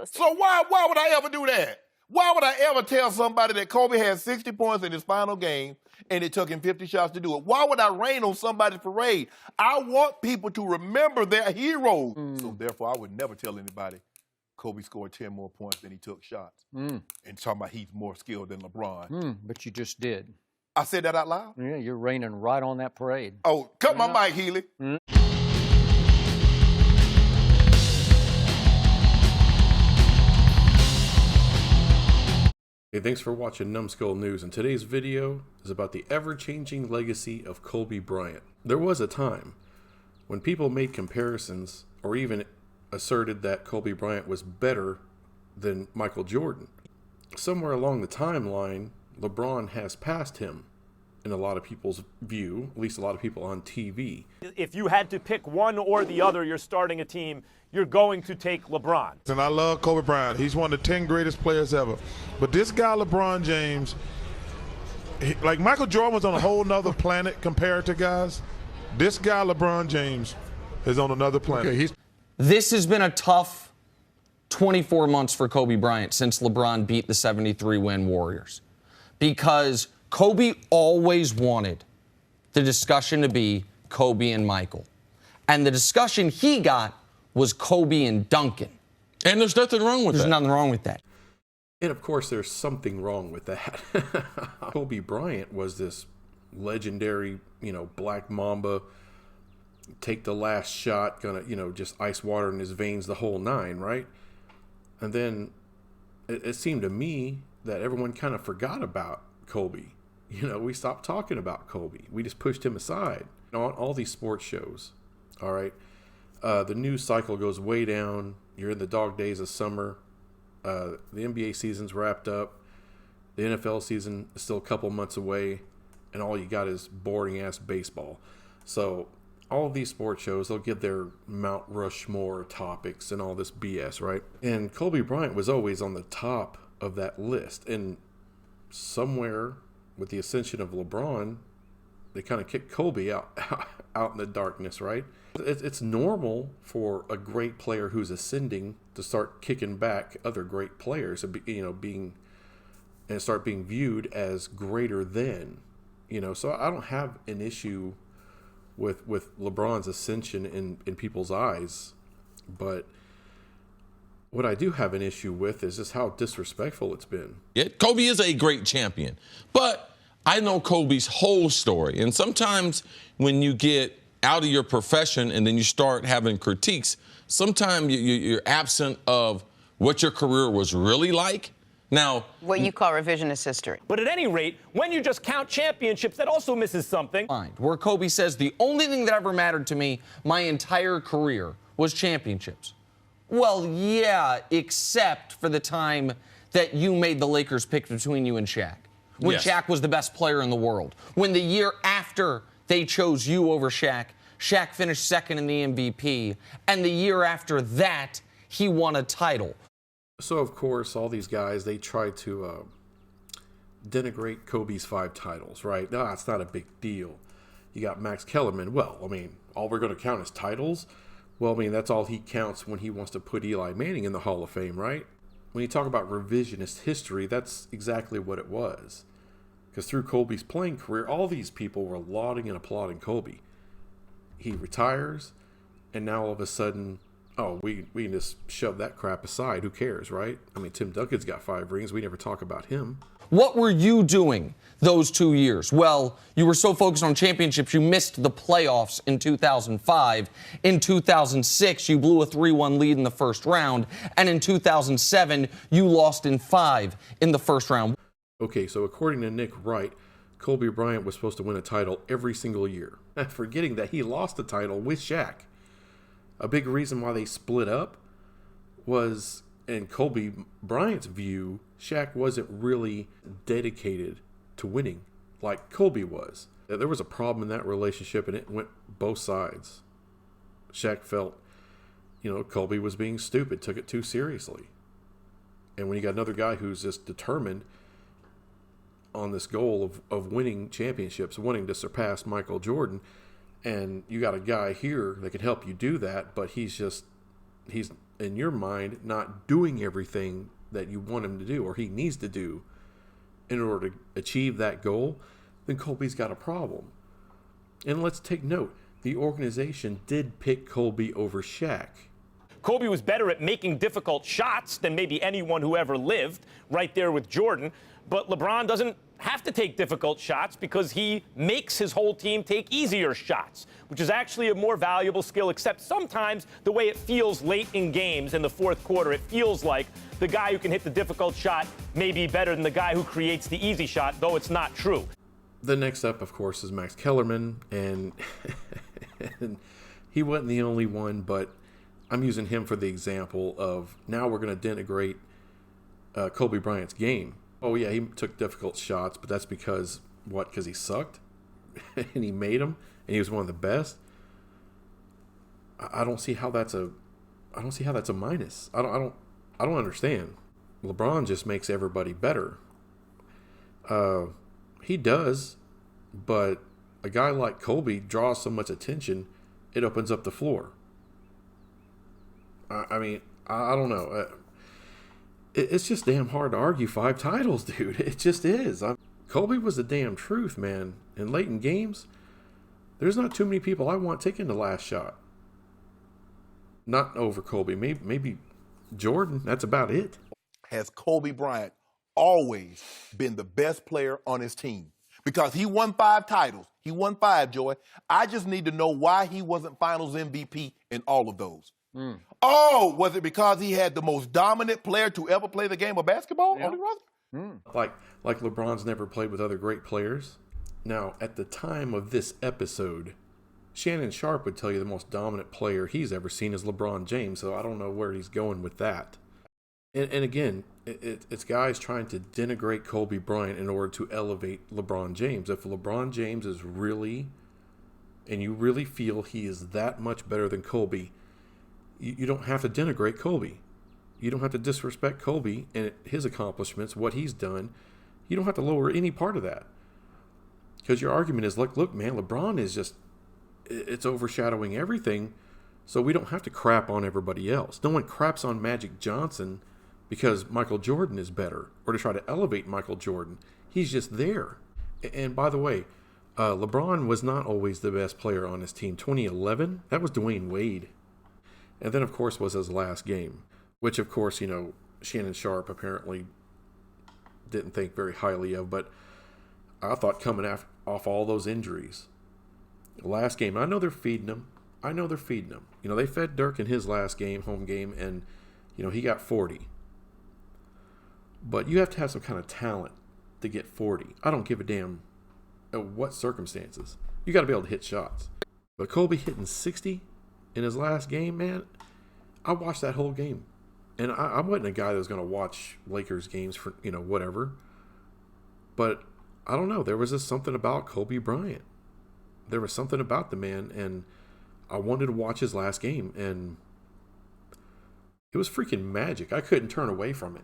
supposed to. So why would I ever do that? Why would I ever tell somebody that Kobe had 60 points in his final game and it took him 50 shots to do it? Why would I rain on somebody's parade? I want people to remember their heroes. So therefore, I would never tell anybody Kobe scored 10 more points than he took shots. And talking about he's more skilled than LeBron. But you just did. I said that out loud? Yeah, you're raining right on that parade. Oh, cut my mic, Healy. Hey, thanks for watching Numbskull News, and today's video is about the ever-changing legacy of Kobe Bryant. There was a time when people made comparisons or even asserted that Kobe Bryant was better than Michael Jordan. Somewhere along the timeline, LeBron has passed him in a lot of people's view, at least a lot of people on TV. If you had to pick one or the other, you're starting a team, you're going to take LeBron. And I love Kobe Bryant. He's one of the 10 greatest players ever. But this guy, LeBron James, like Michael Jordan was on a whole nother planet compared to guys. This guy, LeBron James, is on another planet. Okay, this has been a tough 24 months for Kobe Bryant since LeBron beat the 73-win Warriors. Because Kobe always wanted the discussion to be Kobe and Michael. And the discussion he got was Kobe and Duncan. And there's nothing wrong with that. There's nothing wrong with that. And of course, there's something wrong with that. Kobe Bryant was this legendary, Black Mamba, take the last shot, gonna, just ice water in his veins, the whole nine, right? And then it seemed to me that everyone kind of forgot about Kobe. We stopped talking about Kobe. We just pushed him aside. On all these sports shows, all right, the news cycle goes way down. You're in the dog days of summer. The NBA season's wrapped up. The NFL season is still a couple months away. And all you got is boring-ass baseball. So all of these sports shows, they'll get their Mount Rushmore topics and all this BS, right? And Kobe Bryant was always on the top of that list. And somewhere with the ascension of LeBron, they kind of kicked Kobe out in the darkness, right? It's normal for a great player who's ascending to start kicking back other great players and start being viewed as greater than, So I don't have an issue with LeBron's ascension in people's eyes, but what I do have an issue with is just how disrespectful it's been. Yeah, Kobe is a great champion, but I know Kobe's whole story. And sometimes when you get out of your profession and then you start having critiques, sometimes you're absent of what your career was really like. Now, what you call revisionist history. But at any rate, when you just count championships, that also misses something. Where Kobe says the only thing that ever mattered to me my entire career was championships. Well, yeah, except for the time that you made the Lakers pick between you and Shaq. When Shaq was the best player in the world. When the year after they chose you over Shaq, Shaq finished second in the MVP. And the year after that, he won a title. So, of course, all these guys, they try to denigrate Kobe's 5 titles, right? No, it's not a big deal. You got Max Kellerman. Well, all we're going to count is titles. Well, that's all he counts when he wants to put Eli Manning in the Hall of Fame, right? When you talk about revisionist history, that's exactly what it was. Because through Kobe's playing career, all these people were lauding and applauding Kobe. He retires, and now all of a sudden, we can just shove that crap aside. Who cares, right? Tim Duncan's got 5 rings. We never talk about him. What were you doing those 2 years? Well, you were so focused on championships, you missed the playoffs in 2005. In 2006, you blew a 3-1 lead in the first round. And in 2007, you lost in 5 in the first round. Okay, so according to Nick Wright, Kobe Bryant was supposed to win a title every single year. Forgetting that he lost the title with Shaq. A big reason why they split up was, in Kobe Bryant's view, Shaq wasn't really dedicated to winning like Kobe was. There was a problem in that relationship, and it went both sides. Shaq felt, Kobe was being stupid, took it too seriously. And when you got another guy who's just determined on this goal of winning championships, wanting to surpass Michael Jordan, and you got a guy here that can help you do that, but he's in your mind, not doing everything that you want him to do or he needs to do in order to achieve that goal, then Kobe's got a problem. And let's take note, the organization did pick Kobe over Shaq. Kobe was better at making difficult shots than maybe anyone who ever lived, right there with Jordan. But LeBron doesn't have to take difficult shots because he makes his whole team take easier shots, which is actually a more valuable skill, except sometimes the way it feels late in games in the fourth quarter, it feels like the guy who can hit the difficult shot may be better than the guy who creates the easy shot, though it's not true. The next up, of course, is Max Kellerman, and, and he wasn't the only one, but I'm using him for the example of now we're going to denigrate Kobe Bryant's game. Oh, yeah, he took difficult shots, but that's because, what, because he sucked? And he made them, and he was one of the best? I don't see how that's a minus. I don't understand. LeBron just makes everybody better. He does, but a guy like Kobe draws so much attention, it opens up the floor. I mean, I don't know. It's just damn hard to argue 5 titles, dude. It just is. Kobe was the damn truth, man. In late in games, there's not too many people I want taking the last shot. Not over Kobe. Maybe Jordan. That's about it. Has Kobe Bryant always been the best player on his team? Because he won 5 titles. He won 5, Joy. I just need to know why he wasn't Finals MVP in all of those. Oh, was it because he had the most dominant player to ever play the game of basketball on the roster? Like LeBron's never played with other great players. Now, at the time of this episode, Shannon Sharpe would tell you the most dominant player he's ever seen is LeBron James, so I don't know where he's going with that. And again, it's guys trying to denigrate Kobe Bryant in order to elevate LeBron James. If LeBron James is really, and you really feel he is that much better than Kobe, you don't have to denigrate Kobe. You don't have to disrespect Kobe and his accomplishments, what he's done. You don't have to lower any part of that. Because your argument is, look, man, LeBron is just, it's overshadowing everything, so we don't have to crap on everybody else. No one craps on Magic Johnson because Michael Jordan is better, or to try to elevate Michael Jordan. He's just there. And by the way, LeBron was not always the best player on his team. 2011, that was Dwayne Wade. And then, of course, was his last game, which, of course, Shannon Sharpe apparently didn't think very highly of. But I thought coming off all those injuries, last game, I know they're feeding him. They fed Dirk in his last game, home game, and, he got 40. But you have to have some kind of talent to get 40. I don't give a damn what circumstances. You got to be able to hit shots. But Kobe hitting 60 in his last game, man, I watched that whole game. And I wasn't a guy that was going to watch Lakers games for, whatever. But I don't know. There was just something about Kobe Bryant. There was something about the man, and I wanted to watch his last game. And it was freaking magic. I couldn't turn away from it.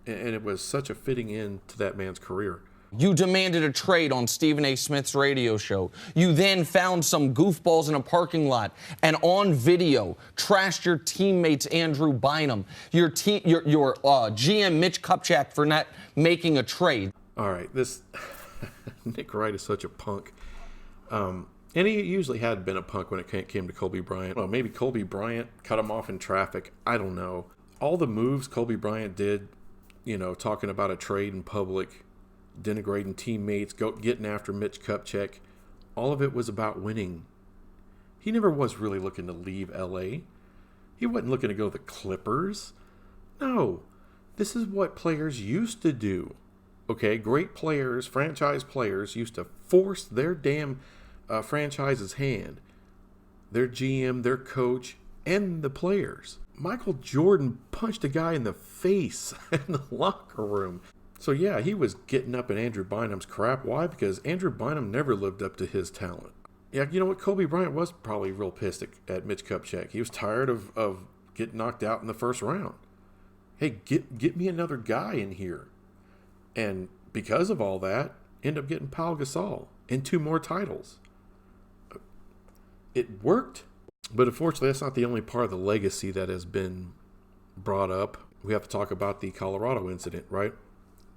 And it was such a fitting end to that man's career. You demanded a trade on Stephen A. Smith's radio show. You then found some goofballs in a parking lot and on video trashed your teammates Andrew Bynum, your GM Mitch Kupchak for not making a trade. All right, this Nick Wright is such a punk. And he usually had been a punk when it came to Kobe Bryant. Well, maybe Kobe Bryant cut him off in traffic. I don't know. All the moves Kobe Bryant did, talking about a trade in public, denigrating teammates, getting after Mitch Kupchak, all of it was about winning. He never was really looking to leave LA. He wasn't looking to go to the Clippers. No, this is what players used to do. Okay, great players, franchise players used to force their damn franchise's hand. Their GM, their coach, and the players. Michael Jordan punched a guy in the face in the locker room. So yeah, he was getting up in Andrew Bynum's crap. Why? Because Andrew Bynum never lived up to his talent. Yeah, you know what? Kobe Bryant was probably real pissed at Mitch Kupchak. He was tired of getting knocked out in the first round. Hey, get me another guy in here. And because of all that, end up getting Pau Gasol and 2 more titles. It worked. But unfortunately, that's not the only part of the legacy that has been brought up. We have to talk about the Colorado incident, right?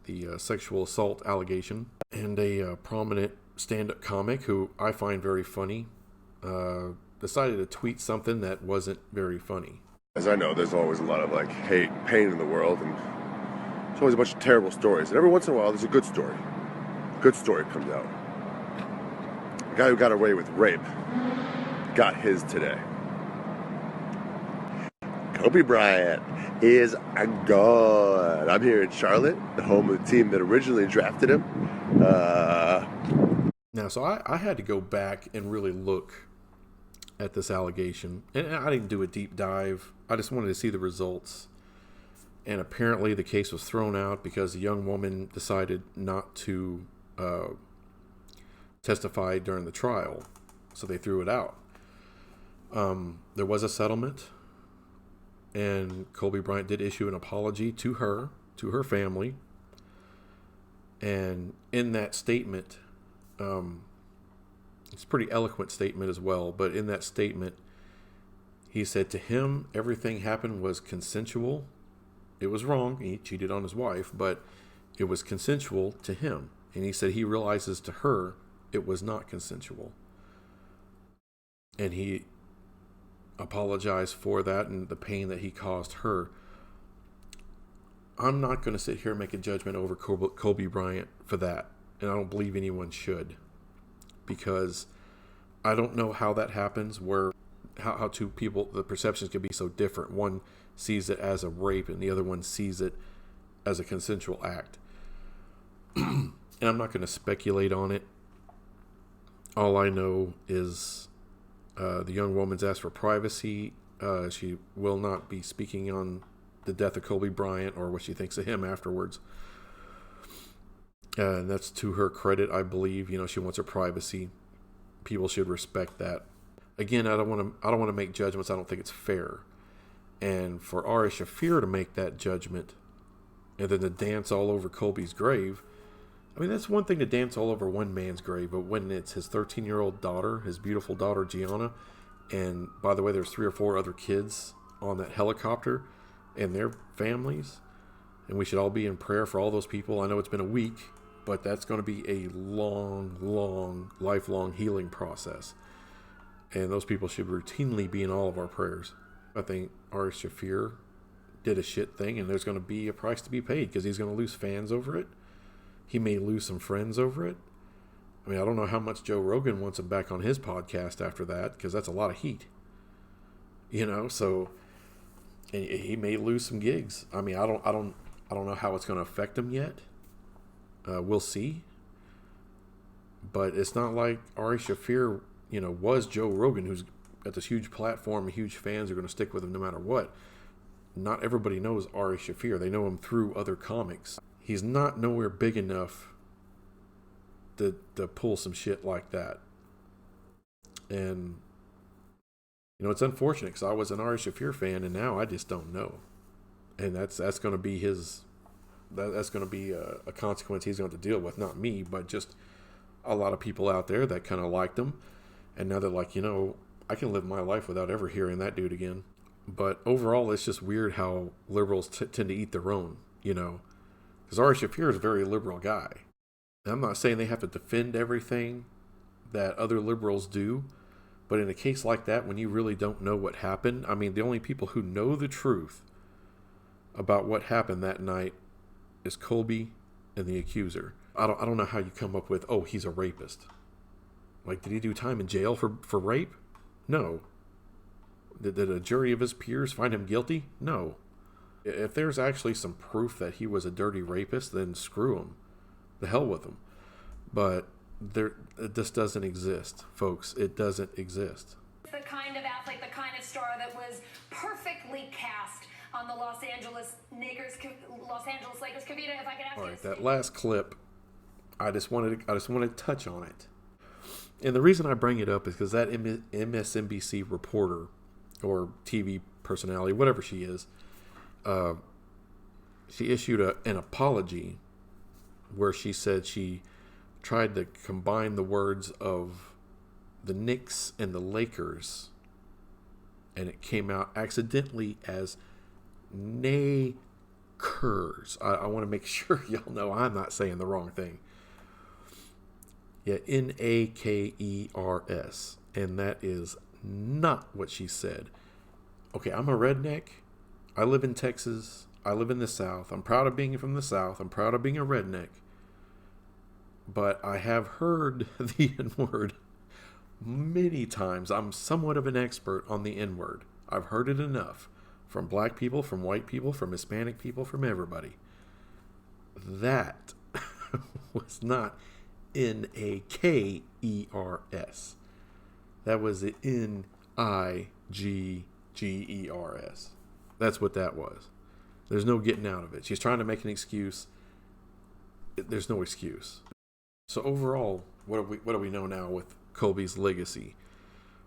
The sexual assault allegation. And a prominent stand-up comic who I find very funny decided to tweet something that wasn't very funny. As I know, there's always a lot of like hate, pain in the world, and there's always a bunch of terrible stories. And every once in a while, there's a good story. Good story comes out. The guy who got away with rape got his today. Kobe Bryant is a god. I'm here in Charlotte, the home of the team that originally drafted him. Now, so I had to go back and really look at this allegation. And I didn't do a deep dive. I just wanted to see the results. And apparently the case was thrown out because the young woman decided not to testify during the trial. So they threw it out. There was a settlement. And Kobe Bryant did issue an apology to her family. And in that statement, it's a pretty eloquent statement as well, but in that statement, he said to him, everything happened was consensual. It was wrong. He cheated on his wife, but it was consensual to him. And he said he realizes to her it was not consensual. And he apologized for that and the pain that he caused her. I'm not going to sit here and make a judgment over Kobe Bryant for that. And I don't believe anyone should. Because I don't know how that happens, where how two people, the perceptions can be so different. One sees it as a rape and the other one sees it as a consensual act. And I'm not going to speculate on it. All I know is the young woman's asked for privacy. She will not be speaking on the death of Kobe Bryant or what she thinks of him afterwards. And that's to her credit, I believe. You know, she wants her privacy. People should respect that. Again, I don't want to make judgments. I don't think it's fair. And for Ari Shaffir to make that judgment and then to dance all over Kobe's grave, I mean, that's one thing to dance all over one man's grave, but when it's his 13-year-old daughter, his beautiful daughter Gianna, and by the way, there's 3 or 4 other kids on that helicopter and their families, and we should all be in prayer for all those people. I know it's been a week, but that's going to be a long, lifelong healing process. And those people should routinely be in all of our prayers. I think Ari Shaffir did a shit thing, and there's going to be a price to be paid because he's going to lose fans over it. He may lose some friends over it. I mean, I don't know how much Joe Rogan wants him back on his podcast after that, because that's a lot of heat. You know, so he may lose some gigs. I mean, I don't know how it's going to affect him yet. We'll see. But it's not like Ari Shaffir, you know, was Joe Rogan, who's got this huge platform and huge fans who are going to stick with him no matter what. Not everybody knows Ari Shaffir. They know him through other comics. He's not nowhere big enough to pull some shit like that. And, you know, it's unfortunate because I was an Ari Shaffir fan and now I just don't know. And that's going to be that's going to be a consequence he's going to deal with. Not me, but just a lot of people out there that kind of liked him. And now they're like, you know, I can live my life without ever hearing that dude again. But overall, it's just weird how liberals tend to eat their own, you know. Because Ari Shaffir is a very liberal guy. And I'm not saying they have to defend everything that other liberals do. But in a case like that, when you really don't know what happened, I mean, the only people who know the truth about what happened that night is Kobe and the accuser. I don't know how you come up with, oh, he's a rapist. Like, did he do time in jail for rape? No. Did a jury of his peers find him guilty? No. If there's actually some proof that he was a dirty rapist, then screw him. The hell with him. But this doesn't exist, folks. It doesn't exist. The kind of athlete, the kind of star that was perfectly cast on the Los Angeles Lakers. Kavita, if I could ask you. All right, that last clip, I just wanted to touch on it. And the reason I bring it up is because that MSNBC reporter or TV personality, whatever she is, she issued an apology where she said she tried to combine the words of the Knicks and the Lakers and it came out accidentally as Nakers. I want to make sure y'all know I'm not saying the wrong thing. Yeah, Nakers, and that is not what she said. Okay, I'm a redneck. I live in Texas. I live in the South. I'm proud of being from the South. I'm proud of being a redneck. But I have heard the N-word many times. I'm somewhat of an expert on the N-word. I've heard it enough from black people, from white people, from Hispanic people, from everybody. That was not Nakers. That was Nigers. That's what that was. There's no getting out of it. She's trying to make an excuse. There's no excuse. So overall, what do we know now with Kobe's legacy?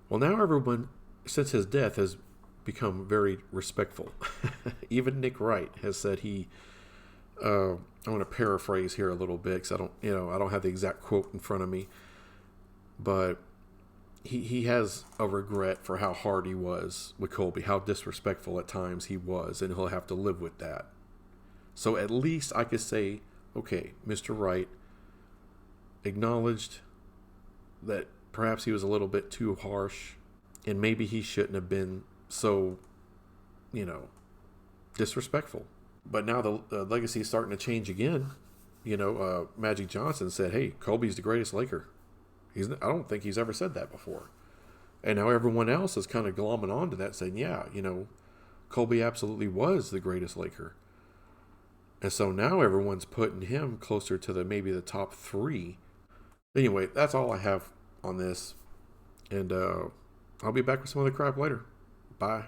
Well, now everyone, since his death, has become very respectful. Even Nick Wright has said he. I want to paraphrase here a little bit because I don't have the exact quote in front of me, but he has a regret for how hard he was with Kobe, how disrespectful at times he was, and he'll have to live with that. So at least I could say, okay, Mr. Wright acknowledged that perhaps he was a little bit too harsh, and maybe he shouldn't have been so, disrespectful. But now the legacy is starting to change again. Magic Johnson said, hey, Kobe's the greatest Laker. I don't think he's ever said that before. And now everyone else is kind of glomming onto that, saying, yeah, Kobe absolutely was the greatest Laker. And so now everyone's putting him closer to maybe the top 3. Anyway, that's all I have on this. And I'll be back with some other crap later. Bye.